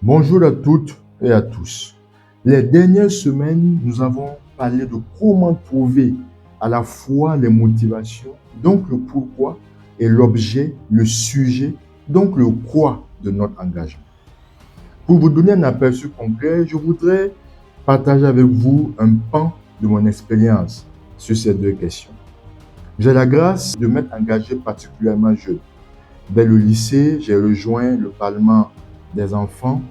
Bonjour à toutes et à tous. Les dernières semaines, nous avons parlé de comment trouver à la fois les motivations, donc le pourquoi, et l'objet, le sujet, donc le quoi de notre engagement. Pour vous donner un aperçu concret, je voudrais partager avec vous un pan de mon expérience sur ces deux questions. J'ai la grâce de m'être engagé particulièrement jeune. Dès le lycée, j'ai rejoint le Parlement des enfants.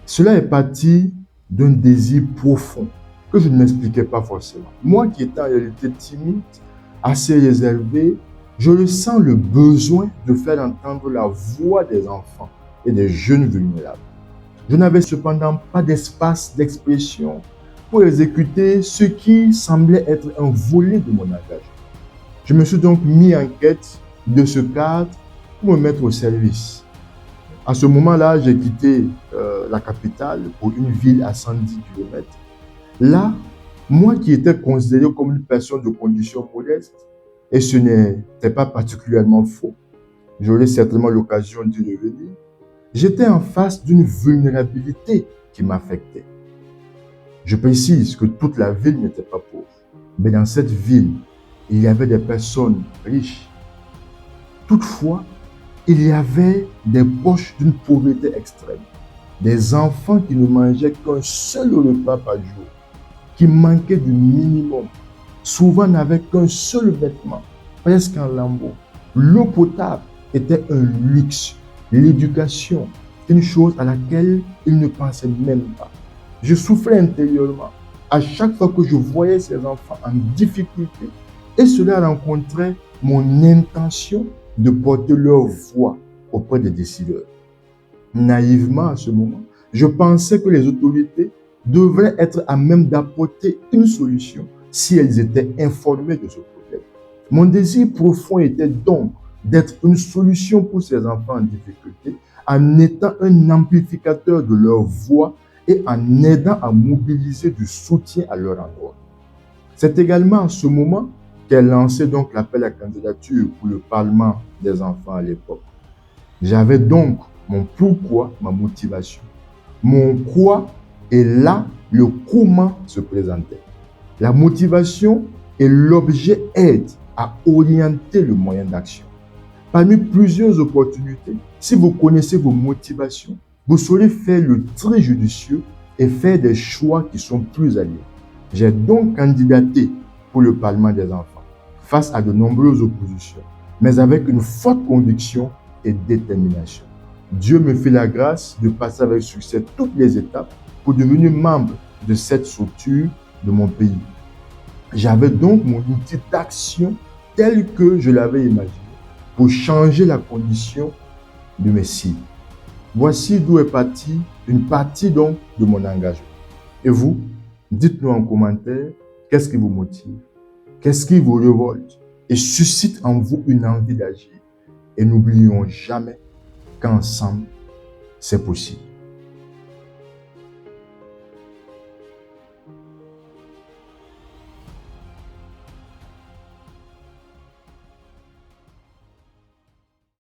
Cela est parti d'un désir profond que je ne m'expliquais pas forcément. Moi qui étais en réalité timide, assez réservé, je ressens le besoin de faire entendre la voix des enfants et des jeunes vulnérables. Je n'avais cependant pas d'espace d'expression pour exécuter ce qui semblait être un volet de mon engagement. Je me suis donc mis en quête de ce cadre pour me mettre au service. À ce moment-là, j'ai quitté la capitale pour une ville à 110 km. Là, moi qui étais considéré comme une personne de condition modeste, et ce n'était pas particulièrement faux, j'aurai certainement l'occasion d'y revenir, j'étais en face d'une vulnérabilité qui m'affectait. Je précise que toute la ville n'était pas pauvre, mais dans cette ville, il y avait des personnes riches. Toutefois, il y avait des poches d'une pauvreté extrême, des enfants qui ne mangeaient qu'un seul repas par jour, qui manquaient du minimum, souvent n'avaient qu'un seul vêtement, presque en lambeaux. L'eau potable était un luxe, l'éducation, une chose à laquelle ils ne pensaient même pas. Je souffrais intérieurement à chaque fois que je voyais ces enfants en difficulté et cela rencontrait mon intention de porter leur voix auprès des décideurs. Naïvement, à ce moment, je pensais que les autorités devraient être à même d'apporter une solution si elles étaient informées de ce problème. Mon désir profond était donc d'être une solution pour ces enfants en difficulté en étant un amplificateur de leur voix et en aidant à mobiliser du soutien à leur endroit. C'est également à ce moment qu'elle lançait donc l'appel à candidature pour le Parlement des enfants à l'époque. J'avais donc mon pourquoi, ma motivation, mon quoi et là, le comment se présentait. La motivation et l'objet aident à orienter le moyen d'action. Parmi plusieurs opportunités, si vous connaissez vos motivations, vous saurez faire le tri judicieux et faire des choix qui sont plus alliés. J'ai donc candidaté pour le Parlement des enfants face à de nombreuses oppositions, mais avec une forte conviction et détermination. Dieu me fait la grâce de passer avec succès toutes les étapes pour devenir membre de cette structure de mon pays. J'avais donc mon outil d'action tel que je l'avais imaginé pour changer la condition de mes cibles. Voici d'où est partie une partie donc de mon engagement. Et vous, dites-nous en commentaire qu'est-ce qui vous motive, qu'est-ce qui vous révolte et suscite en vous une envie d'agir. Et n'oublions jamais qu'ensemble, c'est possible.